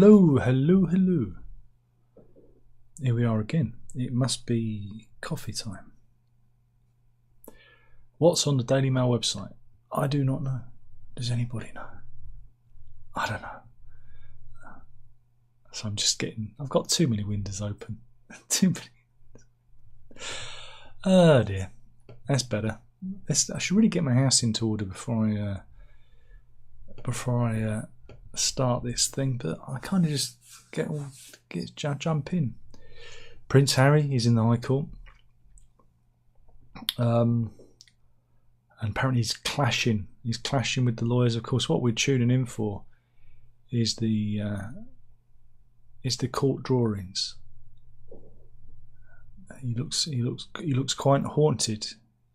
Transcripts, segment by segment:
Hello, hello, hello. Here we are again. It must be coffee time. What's on the Daily Mail website? I do not know. Does anybody know? I don't know. So I'm just getting... I've got too many windows open. Too many. Oh dear. That's better. I should really get my house into order before I start this thing, but I kind of just jump in. Prince Harry is in the High Court, and apparently he's clashing with the lawyers. Of course, what we're tuning in for is the court drawings. He looks quite haunted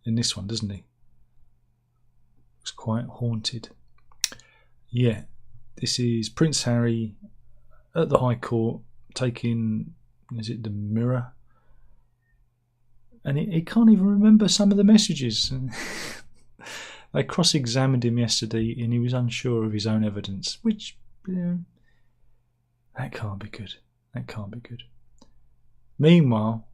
in this one, doesn't he? Looks quite haunted. Yeah, this is Prince Harry at the High Court taking, is it the Mirror? And he can't even remember some of the messages. They cross-examined him yesterday and he was unsure of his own evidence, which, that can't be good. That can't be good. Meanwhile,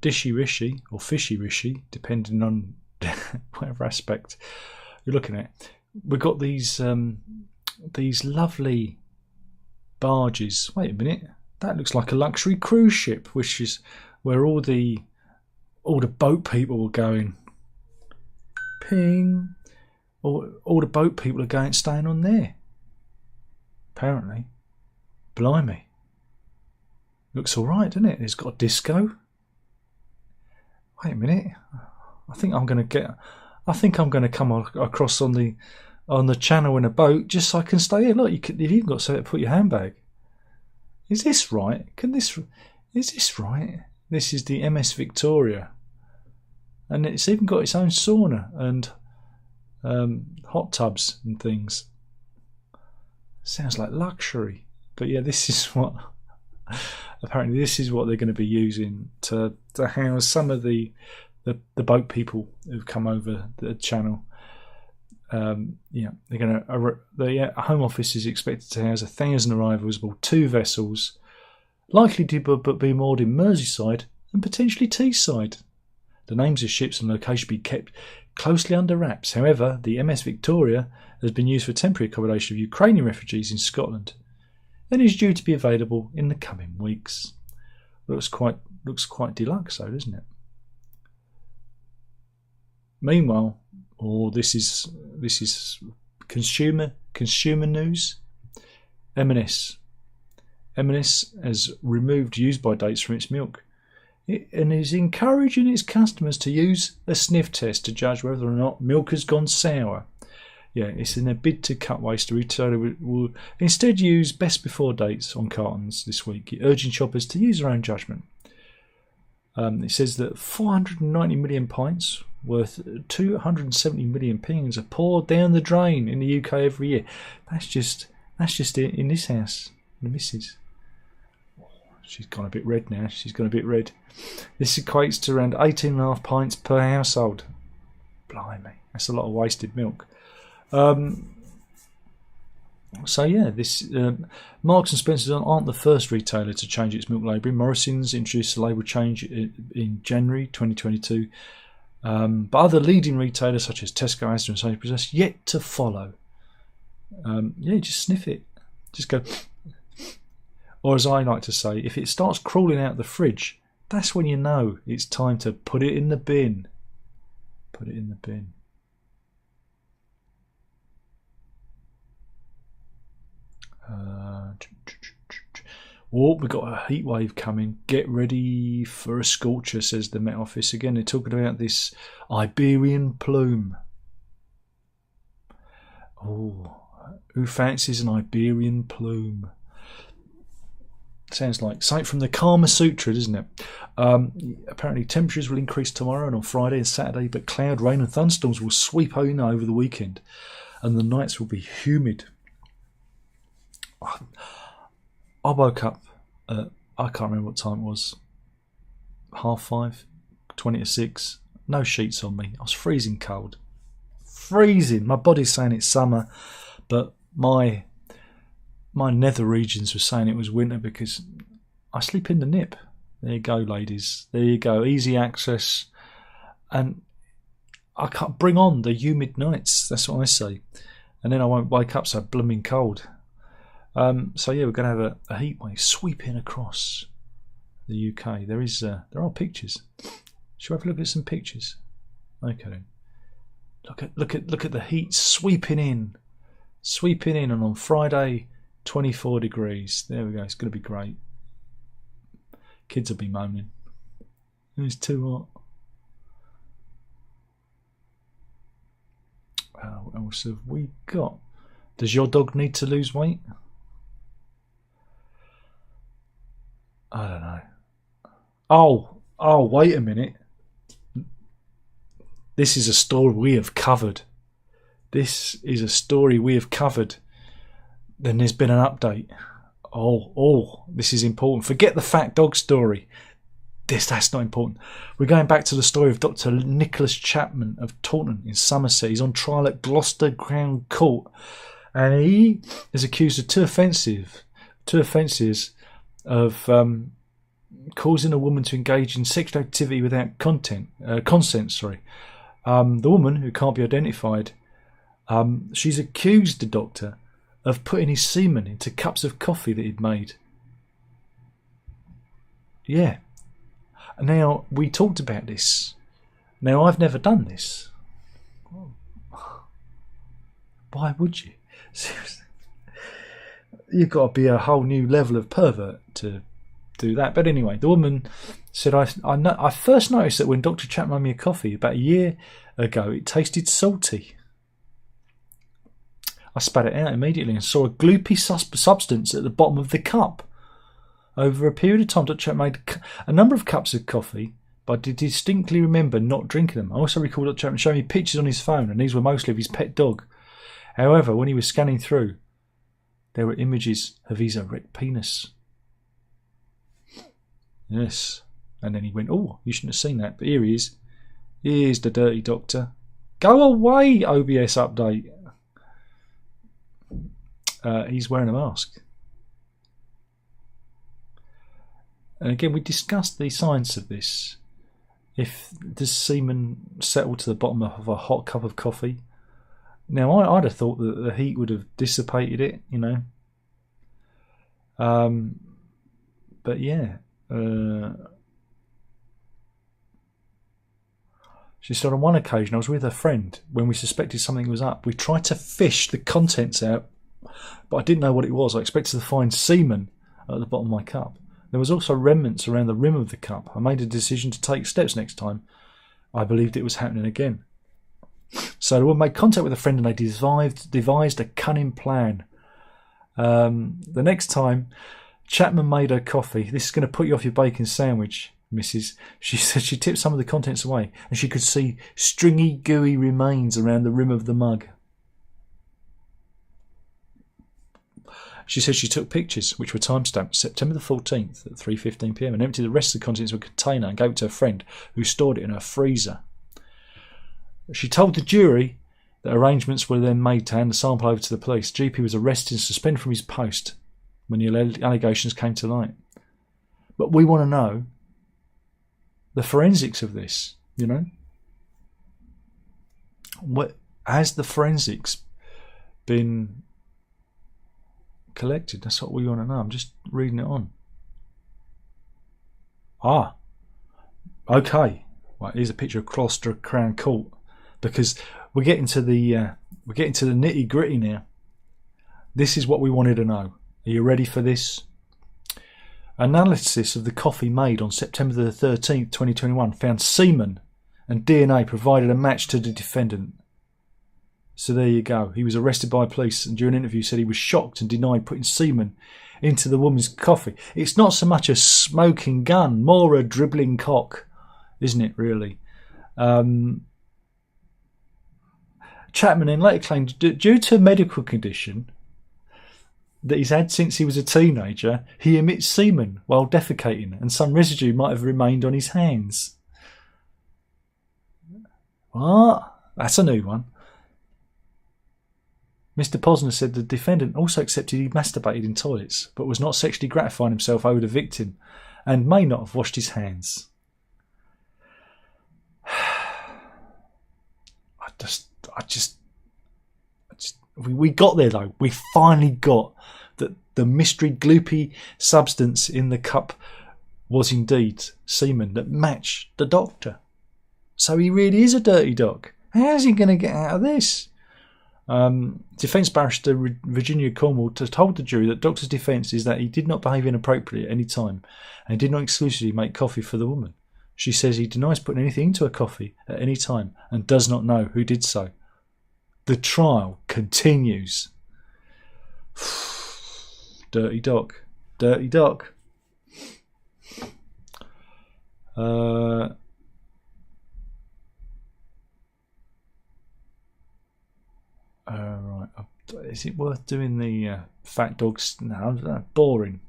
Dishy Rishi, or Fishy Rishi, depending on whatever aspect you're looking at, we've got these lovely barges. Wait a minute, that looks like a luxury cruise ship, which is where all the boat people are going. Ping. All the boat people are going, staying on there. Apparently. Blimey. Looks all right, doesn't it? It's got a disco. Wait a minute. I think I'm going to come across on the channel in a boat just so I can stay here. Look, you've even got somewhere to put your handbag. Is this right? Is this right? This is the MS Victoria, and it's even got its own sauna and hot tubs and things. Sounds like luxury, but yeah, this is what apparently this is what they're going to be using to house some of the boat people who've come over the channel. They're going to. The Home Office is expected to house 1,000 arrivals aboard 2 vessels, likely to be moored in Merseyside and potentially Teesside. The names of ships and location be kept closely under wraps. However, the MS Victoria has been used for temporary accommodation of Ukrainian refugees in Scotland and is due to be available in the coming weeks. Looks quite deluxe, though, doesn't it? Meanwhile, this is consumer news. M&S has removed use-by dates from its milk, and is encouraging its customers to use a sniff test to judge whether or not milk has gone sour. Yeah, it's in a bid to cut waste. The retailer will instead use best before dates on cartons this week, urging shoppers to use their own judgment. It says that 490 million pints worth 270 million pings are poured down the drain in the UK every year. That's just it in this house. The missus. She's gone a bit red now. This equates to around 18.5 pints per household. Blimey, that's a lot of wasted milk. This Marks and Spencer's aren't the first retailer to change its milk labelling. Morrison's introduced a label change in January 2022, but other leading retailers such as Tesco, Asda and Sainsbury's are yet to follow. Just sniff it, just go, or as I like to say, if it starts crawling out the fridge, that's when you know it's time to put it in the bin. Put it in the bin. We've got a heat wave coming. Get ready for a scorcher, says the Met Office. Again, they're talking about this Iberian plume. Oh, who fancies an Iberian plume? Sounds like something from the Kama Sutra, doesn't it? Apparently temperatures will increase tomorrow and on Friday and Saturday, but cloud, rain and thunderstorms will sweep in over the weekend, and the nights will be humid. I woke up I can't remember what time it was, 5:30, 20 to 6, no sheets on me. I was freezing cold, freezing. My body's saying it's summer, but my my nether regions were saying it was winter because I sleep in the nip. There you go, ladies. There you go. Easy access. And I can't bring on the humid nights. That's what I say. And then I won't wake up so blooming cold. So yeah, we're going to have a heat wave sweeping across the UK. There are pictures. Shall we have a look at some pictures? Okay then. Look at the heat sweeping in, and on Friday, 24 degrees. There we go. It's going to be great. Kids will be moaning. It's too hot. What else have we got? Does your dog need to lose weight? I don't know. Oh, wait a minute. This is a story we have covered. Then there's been an update. This is important. Forget the fat dog story. That's not important. We're going back to the story of Dr. Nicholas Chapman of Taunton in Somerset. He's on trial at Gloucester Crown Court, and he is accused of two offences of causing a woman to engage in sexual activity without consent. The woman, who can't be identified, she's accused the doctor of putting his semen into cups of coffee that he'd made. Yeah. Now, we talked about this. Now, I've never done this. Why would you? Seriously. You've got to be a whole new level of pervert to do that. But anyway, the woman said, I first noticed that when Dr. Chapman made me a coffee about a year ago, it tasted salty. I spat it out immediately and saw a gloopy substance at the bottom of the cup. Over a period of time, Dr. Chapman made a number of cups of coffee, but I did distinctly remember not drinking them. I also recall Dr. Chapman showing me pictures on his phone, and these were mostly of his pet dog. However, when he was scanning through, there were images of his erect penis. Yes. And then he went, you shouldn't have seen that. But here he is. Here's the dirty doctor. Go away, OBS update. He's wearing a mask. And again, we discussed the science of this. Does semen settle to the bottom of a hot cup of coffee? Now, I'd have thought that the heat would have dissipated it, But yeah. She said, on one occasion, I was with a friend when we suspected something was up. We tried to fish the contents out, but I didn't know what it was. I expected to find semen at the bottom of my cup. There was also remnants around the rim of the cup. I made a decision to take steps next time. I believed it was happening again. So the woman made contact with a friend and they devised a cunning plan. The next time Chapman made her coffee, this is going to put you off your bacon sandwich, Mrs. She said she tipped some of the contents away and she could see stringy, gooey remains around the rim of the mug. She said she took pictures, which were timestamped September the 14th at 3:15 p.m, and emptied the rest of the contents of a container and gave it to a friend who stored it in her freezer. She told the jury that arrangements were then made to hand the sample over to the police. GP was arrested and suspended from his post when the allegations came to light. But we want to know the forensics of this, What has the forensics been collected? That's what we want to know. I'm just reading it on. Okay. Right, here's a picture of Gloucester Crown Court, because we're getting to the nitty gritty now. This is what we wanted to know. Are you ready for this? Analysis of the coffee made on September the 13th, 2021 found semen and DNA provided a match to the defendant. So there you go. He was arrested by police and during an interview said he was shocked and denied putting semen into the woman's coffee. It's not so much a smoking gun, more a dribbling cock, isn't it, really? Chapman then later claimed due to a medical condition that he's had since he was a teenager, he emits semen while defecating and some residue might have remained on his hands. What? That's a new one. Mr. Posner said the defendant also accepted he masturbated in toilets, but was not sexually gratifying himself over the victim, and may not have washed his hands. We got there though. We finally got that the mystery gloopy substance in the cup was indeed semen that matched the doctor. So he really is a dirty dog. How's he going to get out of this? Defence barrister Virginia Cornwall told the jury that doctor's defence is that he did not behave inappropriately at any time and did not exclusively make coffee for the woman. She says he denies putting anything into her coffee at any time and does not know who did so. The trial continues. Dirty dog. Dirty dog. Right. Is it worth doing the fat dogs? No, boring.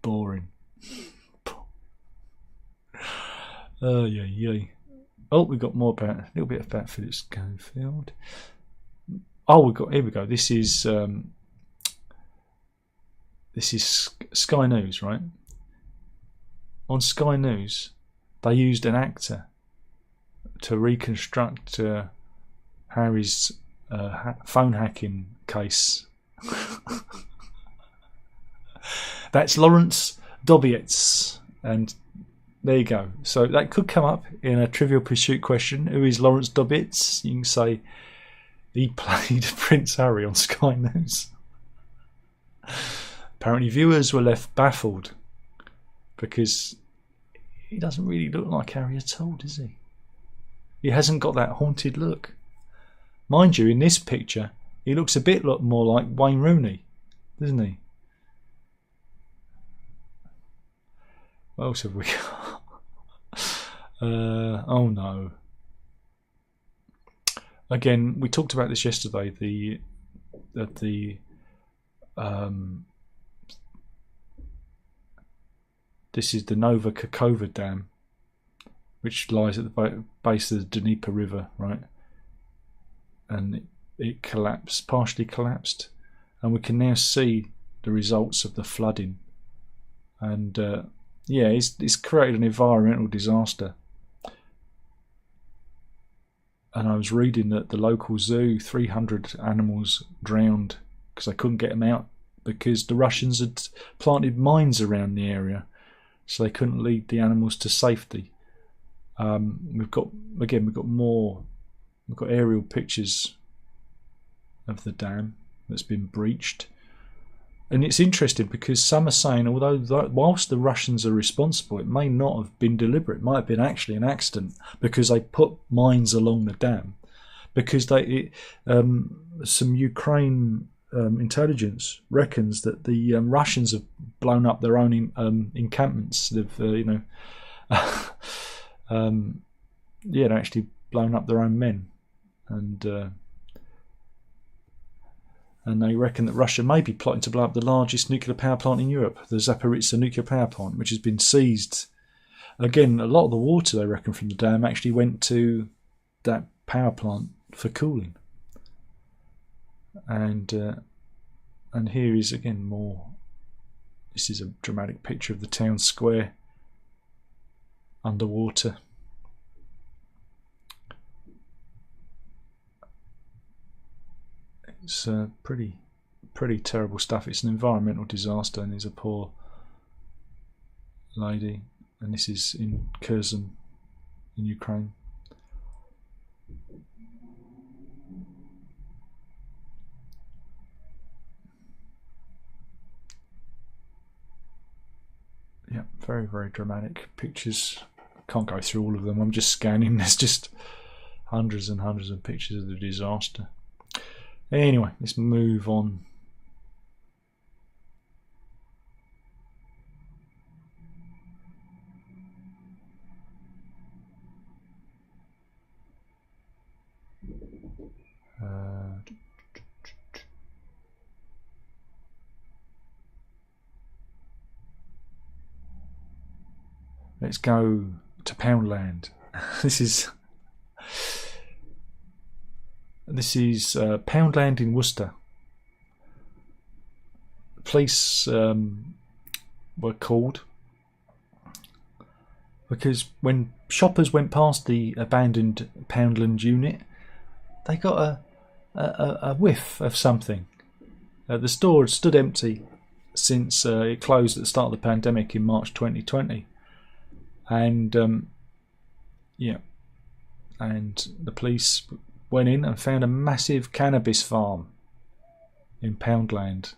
Boring. Yeah. Oh, we've got more about a little bit about Philip Schofield. Oh, here we go. This is Sky News, right? On Sky News, they used an actor to reconstruct Harry's phone hacking case. That's Lawrence Dobietz, and there you go. So that could come up in a Trivial Pursuit question. Who is Lawrence Dobietz? You can say he played Prince Harry on Sky News. Apparently viewers were left baffled because he doesn't really look like Harry at all, does he? He hasn't got that haunted look. Mind you, in this picture, he looks a bit more like Wayne Rooney, doesn't he? What else have we got? Oh no. Again, we talked about this yesterday. This is the Nova Kakova Dam, which lies at the base of the Dnieper River, right? And it collapsed, partially collapsed, and we can now see the results of the flooding. And yeah, it's created an environmental disaster. And I was reading that the local zoo, 300 animals drowned because they couldn't get them out because the Russians had planted mines around the area, so they couldn't lead the animals to safety. We've got aerial pictures of the dam that's been breached. And it's interesting because some are saying, whilst the Russians are responsible, it may not have been deliberate. It might have been actually an accident because they put mines along the dam. Because some Ukraine intelligence reckons that the Russians have blown up their own encampments. They've, they're actually blown up their own men, and they reckon that Russia may be plotting to blow up the largest nuclear power plant in Europe, the Zaporizhzhia nuclear power plant, which has been seized. Again, a lot of the water, they reckon, from the dam actually went to that power plant for cooling. And here is again more. This is a dramatic picture of the town square underwater. It's pretty terrible stuff. It's an environmental disaster, and there's a poor lady, and this is in Kherson in Ukraine. Yeah, very, very dramatic pictures. Can't go through all of them. I'm just scanning. There's just hundreds and hundreds of pictures of the disaster. Anyway, let's move on. Let's go to Poundland. This is This is Poundland in Worcester. Police were called because when shoppers went past the abandoned Poundland unit, they got a whiff of something. The store had stood empty since it closed at the start of the pandemic in March 2020, and and the police went in and found a massive cannabis farm in Poundland.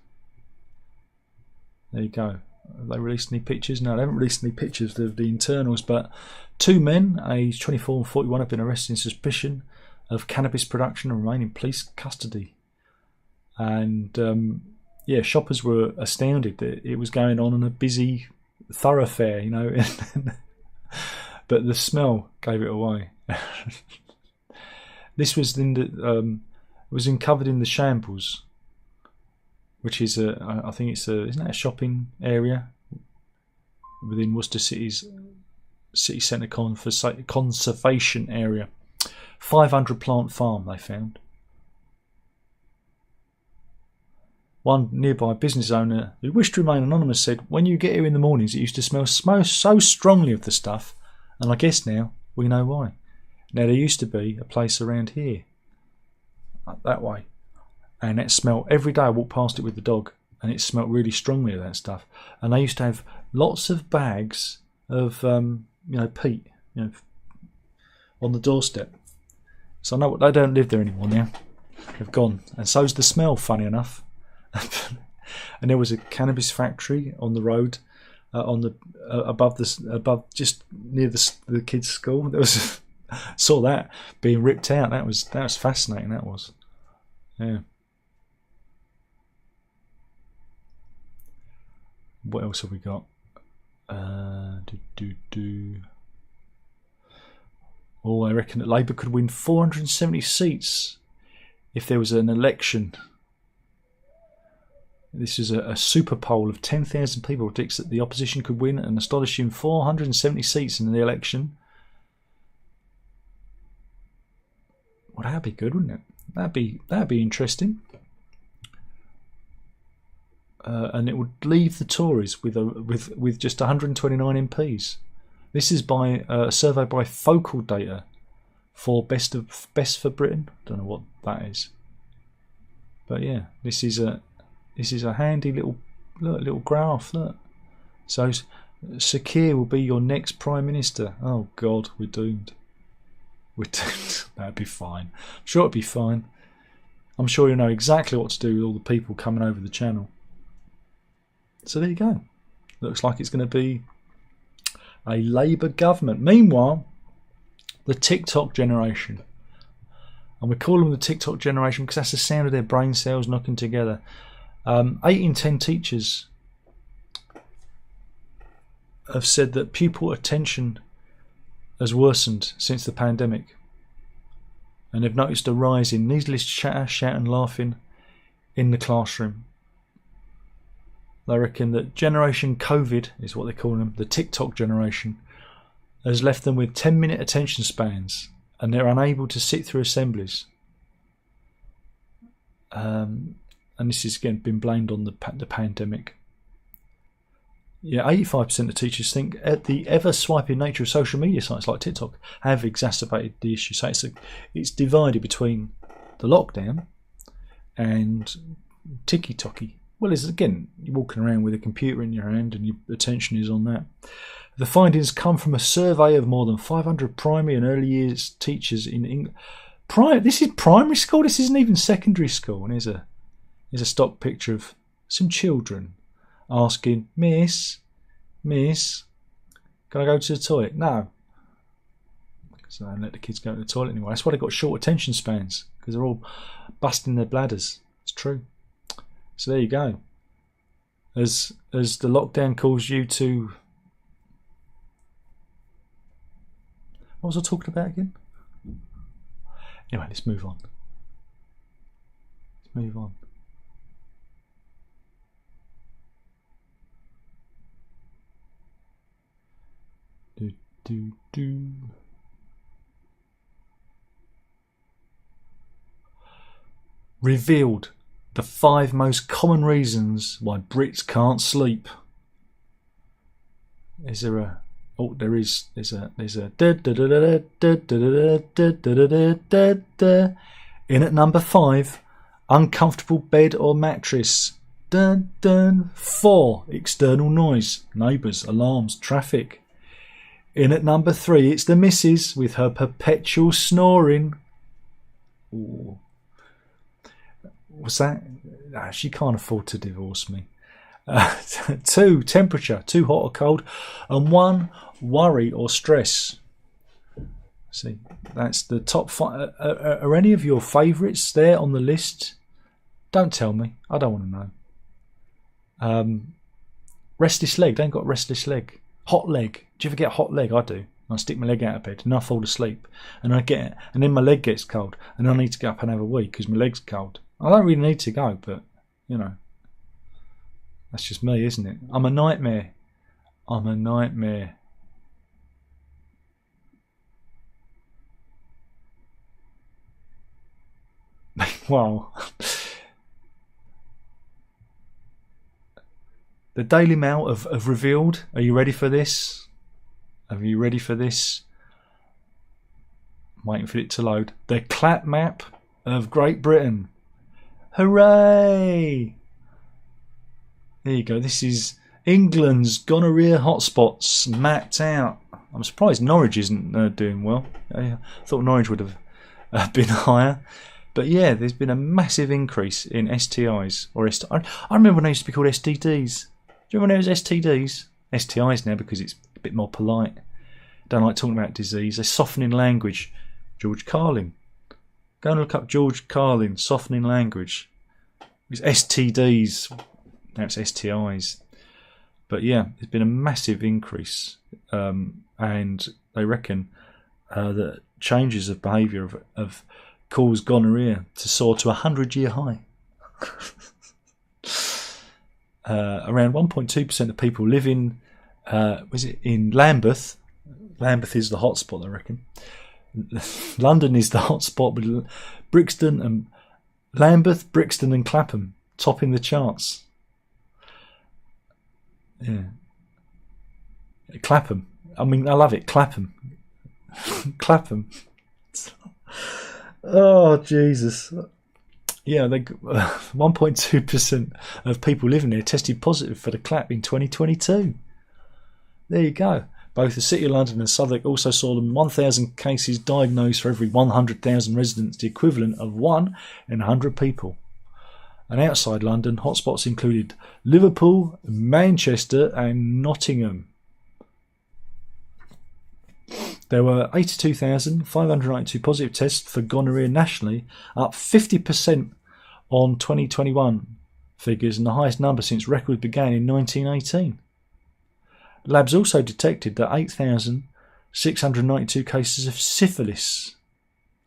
There you go. Have they released any pictures? No, they haven't released any pictures of the internals, but 2 men, aged 24 and 41, have been arrested in suspicion of cannabis production and remain in police custody. And shoppers were astounded that it was going on a busy thoroughfare, you know, but the smell gave it away. This was covered in the Shambles, which is I think it's isn't that a shopping area within Worcester City's city centre conservation area. 500 plant farm they found. One nearby business owner who wished to remain anonymous said, "When you get here in the mornings, it used to smell so strongly of the stuff, and I guess now we know why. Now there used to be a place around here, that way, and that smell every day. I walked past it with the dog, and it smelled really strongly of that stuff. And they used to have lots of bags of peat, on the doorstep. So I know they don't live there anymore now. They've gone, and so's the smell. Funny enough." And there was a cannabis factory on the road, above just near the kids' school. There was saw that being ripped out. That was fascinating. That was, yeah. What else have we got? Oh, I reckon that Labour could win 470 seats if there was an election. This is a super poll of 10,000 people predicts that the opposition could win an astonishing 470 seats in the election. Well, that'd be good, wouldn't it? That'd be interesting. And it would leave the Tories with just 129 MPs. This is by a survey by Focal Data for Best for Britain. Don't know what that is, but yeah, this is a handy little graph. Look, so Sir Keir will be your next Prime Minister. Oh God, we're doomed. We're doomed. That'd be fine. I'm sure it'd be fine. I'm sure you'll know exactly what to do with all the people coming over the channel. So there you go. Looks like it's going to be a Labour government. Meanwhile, the TikTok generation, and we call them the TikTok generation because that's the sound of their brain cells knocking together. 8 in 10 teachers have said that pupil attention has worsened since the pandemic, and they've noticed a rise in needless chatter, shout and laughing in the classroom. They reckon that Generation COVID is what they're calling them, the TikTok generation, has left them with 10-minute attention spans, and they're unable to sit through assemblies. And this has again been blamed on the pandemic. Yeah, 85% of teachers think the ever-swiping nature of social media sites like TikTok have exacerbated the issue. So it's divided between the lockdown and ticky-tocky. Well, it's again, you're walking around with a computer in your hand and your attention is on that. The findings come from a survey of more than 500 primary and early years teachers in England. This is primary school. This isn't even secondary school. And here's a stock picture of some children asking, Miss, can I go to the toilet? No. So they don't let the kids go to the toilet anymore. That's why they've got short attention spans, because they're all busting their bladders. It's true. So there you go. As the lockdown calls you to... What was I talking about again? Anyway, let's move on. revealed the 5 most common reasons why Brits can't sleep. Is there a... Oh, there is. There's a... In at number 5, uncomfortable bed or mattress. 4, external noise, neighbours, alarms, traffic. In at number 3, it's the missus with her perpetual snoring. Ooh. What's that? She can't afford to divorce me. 2, temperature, too hot or cold. And 1, worry or stress. See, that's the top 5. Are any of your favourites there on the list? Don't tell me. I don't want to know. Restless leg. They ain't got restless leg. Hot leg. Do you ever get hot leg? I do. I stick my leg out of bed and I fall asleep, and and then my leg gets cold, and I need to get up and have a wee because my leg's cold. I don't really need to go, but you know, that's just me, isn't it? I'm a nightmare. I'm a nightmare. Wow. The Daily Mail have revealed. Are you ready for this? Are you ready for this? I'm waiting for it to load. The clap map of Great Britain. Hooray! There you go. This is England's gonorrhea hotspots mapped out. I'm surprised Norwich isn't doing well. I thought Norwich would have been higher. But yeah, there's been a massive increase in STIs. I remember when they used to be called STDs. Do you remember when it was STDs? STIs now because it's a bit more polite. Don't like talking about disease. They're softening language. George Carlin. Go and look up George Carlin, softening language. It's STDs. Now it's STIs. But yeah, there's been a massive increase. And they reckon that changes of behaviour have caused gonorrhea to soar to a 100-year high. Around 1.2% of people live in Lambeth. Lambeth is the hotspot, I reckon. London is the hotspot, but Brixton and Lambeth, Brixton and Clapham topping the charts. Yeah. Clapham. I mean, I love it. Clapham. Clapham. Oh, Jesus. Yeah, 1.2% of people living there tested positive for the clap in 2022. There you go. Both the City of London and Southwark also saw them 1,000 cases diagnosed for every 100,000 residents, the equivalent of 1 in 100 people. And outside London, hotspots included Liverpool, Manchester and Nottingham. There were 82,592 positive tests for gonorrhea nationally, up 50% on 2021 figures and the highest number since record began in 1918. Labs also detected that 8,692 cases of syphilis.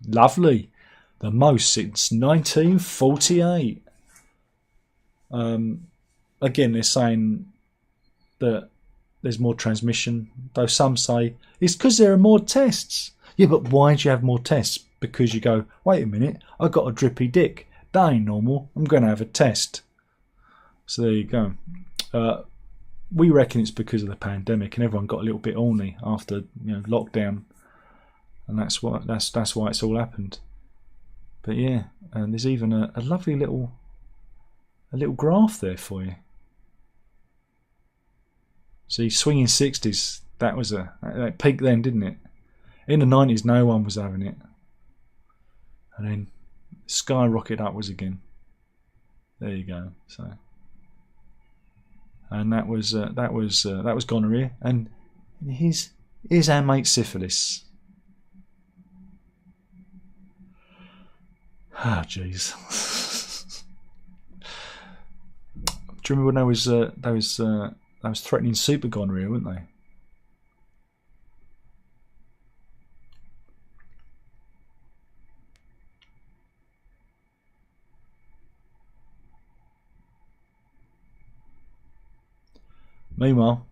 Lovely. The most since 1948. Again, they're saying that there's more transmission, though some say it's because there are more tests. Yeah, but why do you have more tests? Because you go, wait a minute, I got a drippy dick. That ain't normal. I'm going to have a test. So there you go. We reckon it's because of the pandemic and everyone got a little bit horny after lockdown, and that's why it's all happened. But yeah, and there's even a lovely little graph there for you. See, swinging 60s, that peaked then, didn't it? In the 90s, no one was having it, and then skyrocketed upwards again. There you go. So. And that was gonorrhea, and here's our mate syphilis. Ah, jeez. Do you remember when they was threatening super gonorrhea, weren't they? Meanwhile,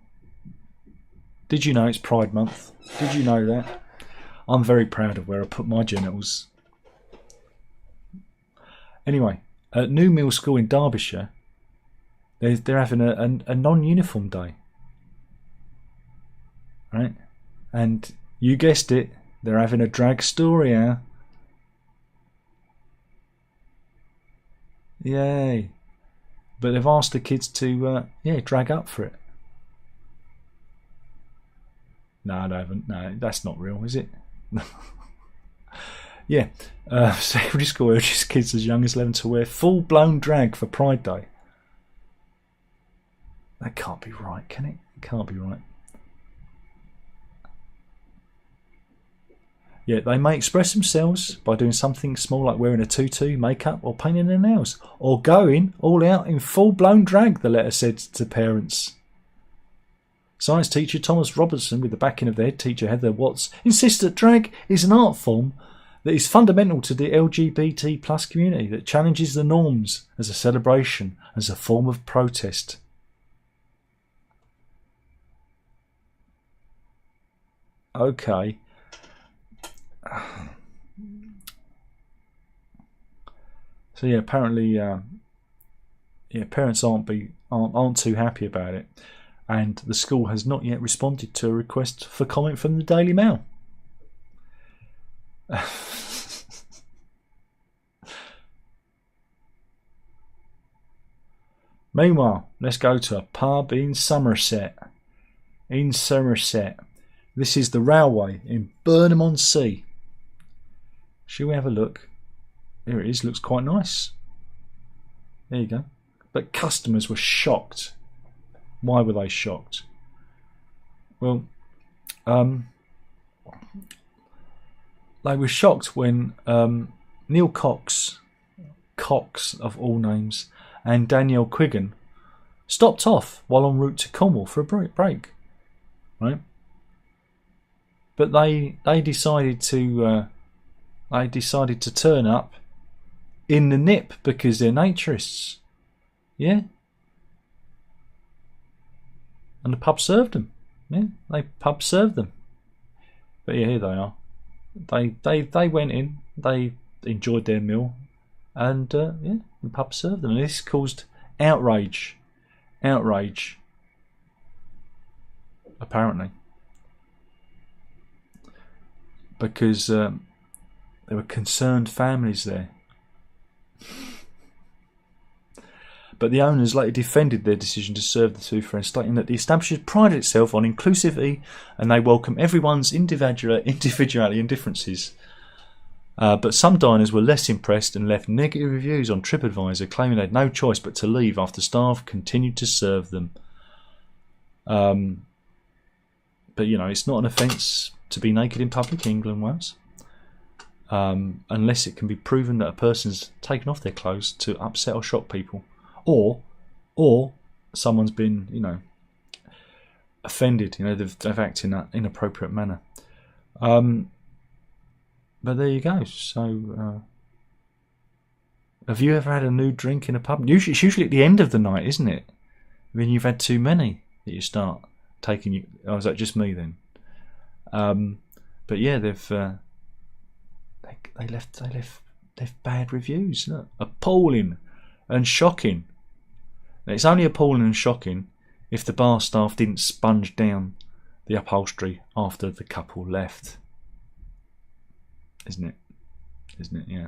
did you know it's Pride Month? Did you know that? I'm very proud of where I put my genitals. Anyway, at New Mill School in Derbyshire, they're having a non-uniform day, right? And you guessed it, they're having a drag story hour. Yay! But they've asked the kids to drag up for it. No, they haven't. No, that's not real, is it? Yeah, secondary school urges kids as young as 11 to wear full-blown drag for Pride Day. That can't be right, can it? It can't be right. Yeah, they may express themselves by doing something small like wearing a tutu, makeup, or painting their nails, or going all out in full-blown drag, the letter said to parents. Science teacher Thomas Robertson, with the backing of the head teacher Heather Watts, insists that drag is an art form that is fundamental to the LGBT plus community, that challenges the norms as a celebration, as a form of protest. Okay. So yeah, apparently, parents aren't too happy about it, and the school has not yet responded to a request for comment from the Daily Mail. Meanwhile, let's go to a pub in Somerset. This is the Railway in Burnham-on-Sea. Shall we have a look? Here it is, looks quite nice. There you go. But customers were shocked. Why were they shocked? Well, they were shocked when Neil Cox of all names, and Danielle Quiggin stopped off while en route to Cornwall for a break. Right? But they decided to turn up in the nip because they're naturists. Yeah. And the pub served them. Yeah, pub served them. But yeah, here they are. They went in, they enjoyed their meal, and the pub served them. And this caused outrage. Apparently. Because there were concerned families there. But the owners later defended their decision to serve the two friends, stating that the establishment prided itself on inclusivity and they welcome everyone's individuality and differences. But some diners were less impressed and left negative reviews on TripAdvisor, claiming they had no choice but to leave after staff continued to serve them. But it's not an offence to be naked in public in England, Wales, unless it can be proven that a person's taken off their clothes to upset or shock people. Or someone's been, offended. They've acted in an inappropriate manner. But there you go. So, have you ever had a nude drink in a pub? It's usually at the end of the night, isn't it? When you've had too many that you start taking you. Oh, is that just me then? But yeah, they've they left bad reviews. Look, appalling and shocking. It's only appalling and shocking if the bar staff didn't sponge down the upholstery after the couple left. Isn't it? Yeah.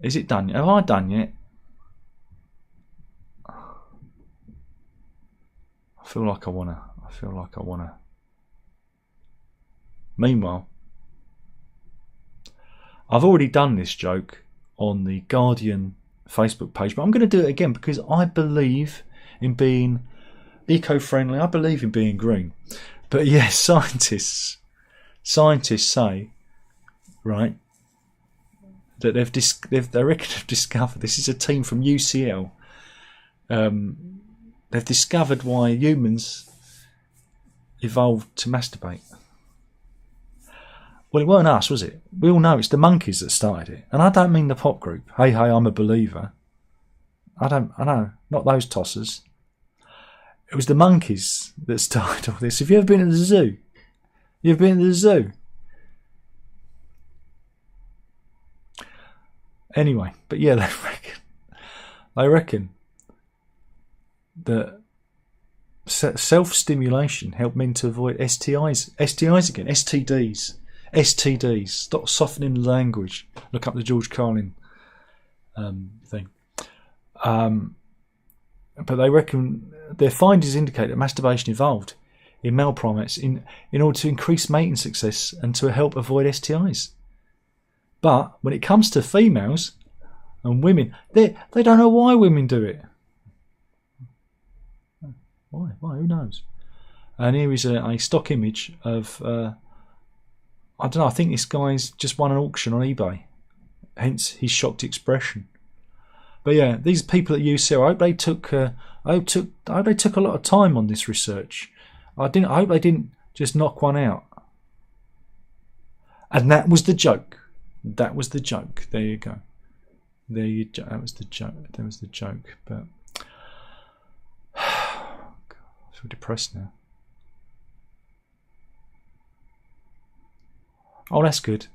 Is it done? Have I done yet? I feel like I wanna. Meanwhile, I've already done this joke on the Guardian Facebook page, but I'm going to do it again because I believe in being eco-friendly. I believe in being green. But yes, scientists say, right, that they reckon they've discovered. This is a team from UCL. They've discovered why humans evolved to masturbate. Well, it weren't us, was it? We all know it's the monkeys that started it. And I don't mean the pop group. Hey, I'm a believer. I know, not those tossers. It was the monkeys that started all this. Have you ever been to the zoo? You've been to the zoo? Anyway, but yeah, they reckon that self-stimulation helped men to avoid STIs again, STDs. Stop softening the language. Look up the George Carlin thing. But they reckon their findings indicate that masturbation evolved in male primates in order to increase mating success and to help avoid STIs. But when it comes to females and women, they don't know why women do it. Why? Who knows? And here is a stock image of, I don't know, I think this guy's just won an auction on eBay. Hence his shocked expression. But yeah, these people at UCL, I hope they took a lot of time on this research. I hope they didn't just knock one out. And that was the joke. That was the joke. There you go. That was the joke. That was the joke. But I feel depressed now. Oh, that's good.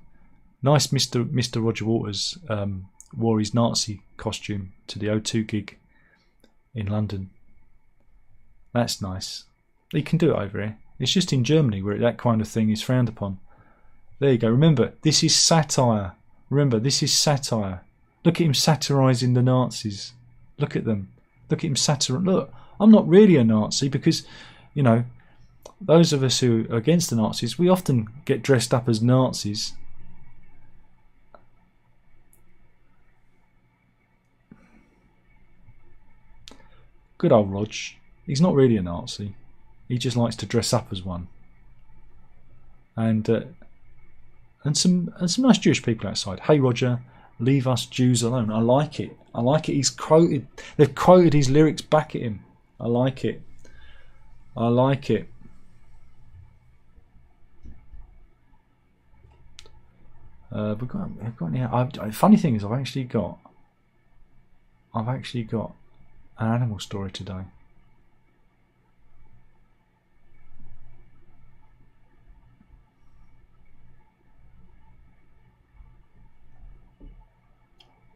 Nice, Mr. Roger Waters wore his Nazi costume to the O2 gig in London. That's nice. He can do it over here. It's just in Germany where that kind of thing is frowned upon. There you go. Remember, this is satire. Remember, this is satire. Look at him satirising the Nazis. Look at them. Look at him satirising. Look, I'm not really a Nazi because, you know, those of us who are against the Nazis, we often get dressed up as Nazis. Good old Rog. He's not really a Nazi. He just likes to dress up as one. And some nice Jewish people outside. Hey Roger, leave us Jews alone. I like it. I like it. They've quoted his lyrics back at him. I like it. I like it. We've got any. Funny thing is, I've actually got an animal story today.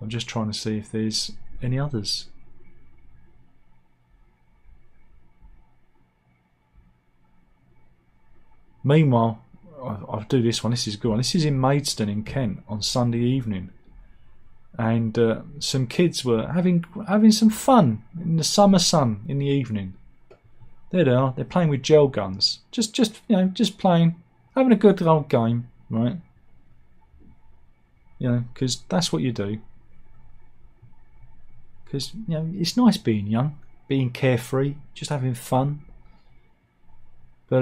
I'm just trying to see if there's any others. Meanwhile, I'll do this one. This is a good one. This is in Maidstone in Kent on Sunday evening, and some kids were having some fun in the summer sun in the evening. There they are. They're playing with gel guns. Just playing, having a good old game, right? You know, because that's what you do. Because, you know, it's nice being young, being carefree, just having fun. But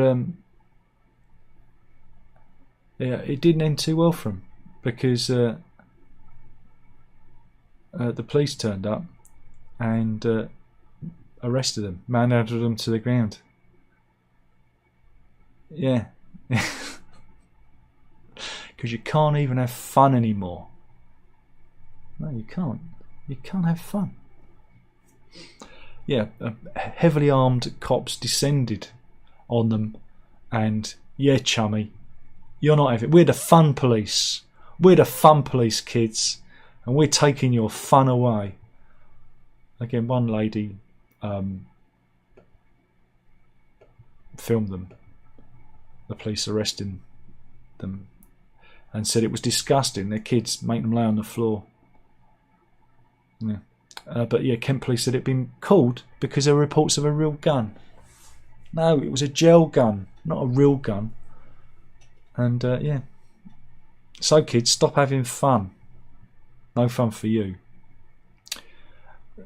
yeah, it didn't end too well for him because the police turned up and arrested them, manhandled them to the ground. Yeah, because you can't even have fun anymore. No, you can't. You can't have fun. Yeah, heavily armed cops descended on them, and yeah, chummy, you're not having. We're the fun police. We're the fun police, kids, and we're taking your fun away. Again, one lady filmed them, the police arresting them, and said it was disgusting. Their kids making them lay on the floor. Yeah. But yeah, Kent police said it'd been called because there were reports of a real gun. No, it was a gel gun, not a real gun. And yeah. So kids, stop having fun. No fun for you.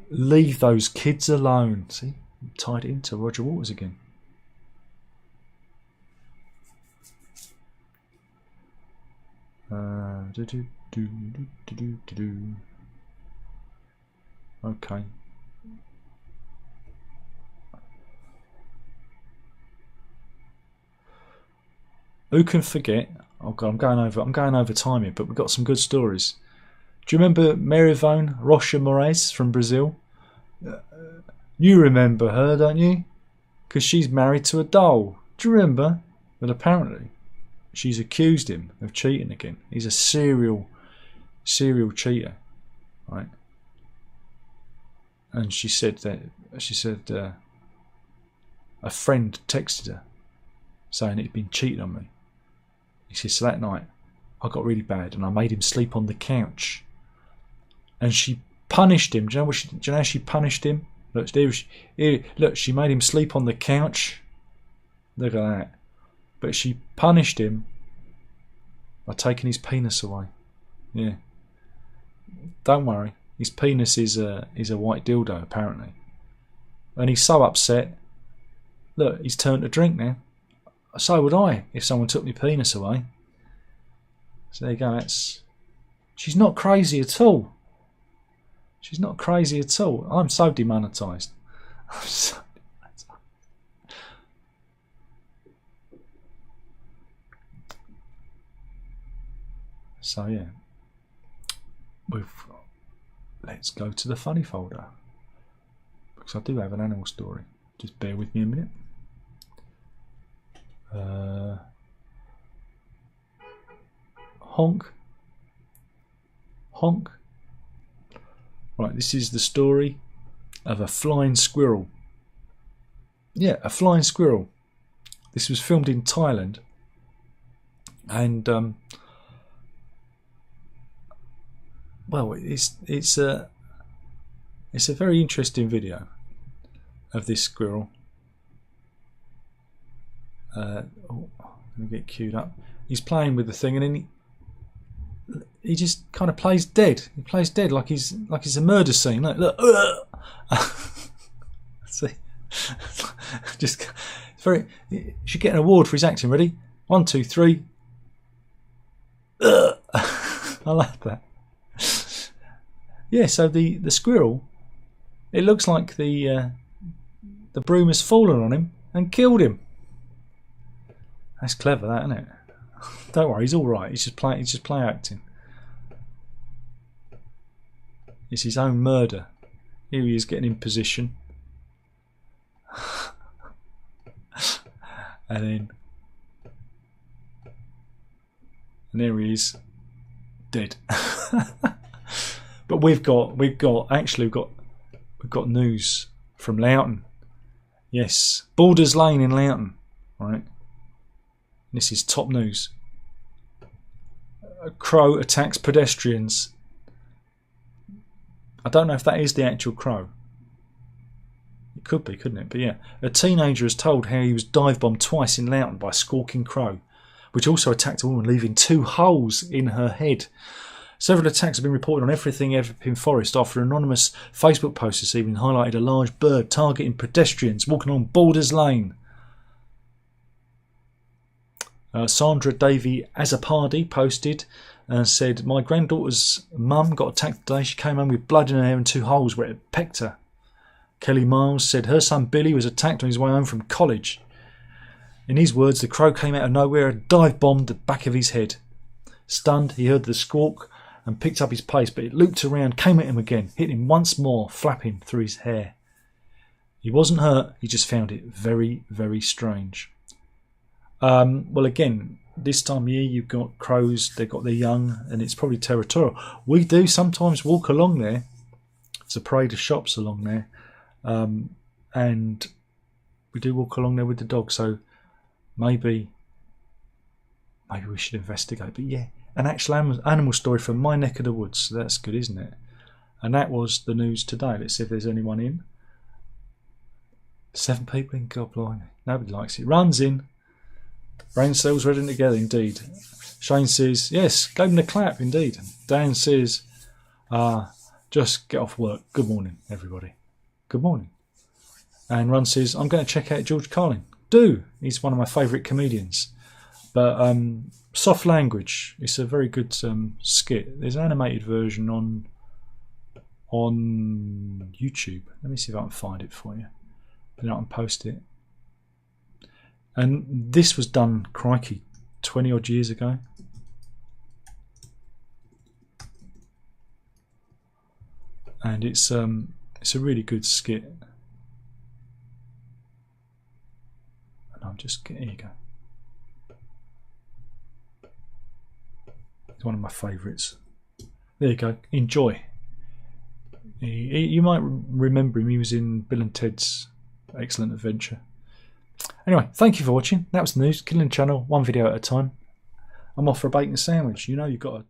Leave those kids alone. See, tied it into Roger Waters again. Okay. Who can forget? Oh God, I'm going over time here, but we've got some good stories. Do you remember Merivone Rocha Moraes from Brazil? You remember her, don't you? Because she's married to a doll. Do you remember? But apparently, she's accused him of cheating again. He's a serial cheater. right? And she said a friend texted her saying he'd been cheating on me. He says, so that night I got really bad and I made him sleep on the couch. And she punished him. Do you know how she punished him? Look, she made him sleep on the couch. Look at that. But she punished him by taking his penis away. Yeah. Don't worry. His penis is a white dildo, apparently. And he's so upset. Look, he's turned to drink now. So would I if someone took my penis away. So there you go. She's not crazy at all. She's not crazy at all. I'm so demonetised. I'm so demonetised. So yeah. Let's go to the funny folder. Because I do have an animal story. Just bear with me a minute. Honk. Honk. Right, this is the story of a flying squirrel. Yeah, a flying squirrel. This was filmed in Thailand. And well, it's a very interesting video of this squirrel. Let me get queued up. He's playing with the thing, and then he just kind of plays dead. He plays dead like he's a murder scene. Look. See, just very. He should get an award for his acting. Ready? 1, 2, 3. I like that. Yeah. So the squirrel, it looks like the broom has fallen on him and killed him. That's clever, that, isn't it? Don't worry, he's all right. He's just play acting. It's his own murder. Here he is getting in position, and there he is, dead. But we've got news from Loughton. Yes, Borders Lane in Loughton, right? This is top news. A crow attacks pedestrians. I don't know if that is the actual crow. It could be, couldn't it? But yeah, a teenager has told how he was dive bombed twice in Loughton by a squawking crow, which also attacked a woman, leaving 2 holes in her head. Several attacks have been reported on Everything Everything Forest after an anonymous Facebook post this evening highlighted a large bird targeting pedestrians walking on Borders Lane. Sandra Davy Azapardi posted and said, my granddaughter's mum got attacked today. She came home with blood in her hair and 2 holes where it pecked her. Kelly Miles said her son Billy was attacked on his way home from college. In his words, the crow came out of nowhere and dive bombed the back of his head. Stunned, he heard the squawk and picked up his pace, but it looped around, came at him again, hit him once more, flapping through his hair. He wasn't hurt, he just found it very, very strange. Well, again, this time of year you've got crows, they've got their young, and it's probably territorial. We do sometimes walk along there. It's a parade of shops along there, and we do walk along there with the dog, so maybe we should investigate. But yeah, an actual animal story from my neck of the woods. That's good, isn't it? And that was the news today. Let's see if there's anyone in. 7 people in, God blimey. Nobody likes it. Runs in. Brain cells ready together, indeed. Shane says, yes, gave him a clap, indeed. Dan says, just get off work. Good morning, everybody. Good morning. And Run says, I'm going to check out George Carlin. Do. He's one of my favourite comedians. But soft language. It's a very good skit. There's an animated version on YouTube. Let me see if I can find it for you. Then I can post it. And this was done, crikey, 20 odd years ago. And it's a really good skit. And I'm just here you go. It's one of my favourites. There you go. Enjoy. You might remember him. He was in Bill and Ted's Excellent Adventure. Anyway, thank you for watching. That was the news. Killing the channel, one video at a time. I'm off for a bacon sandwich. You know you've got to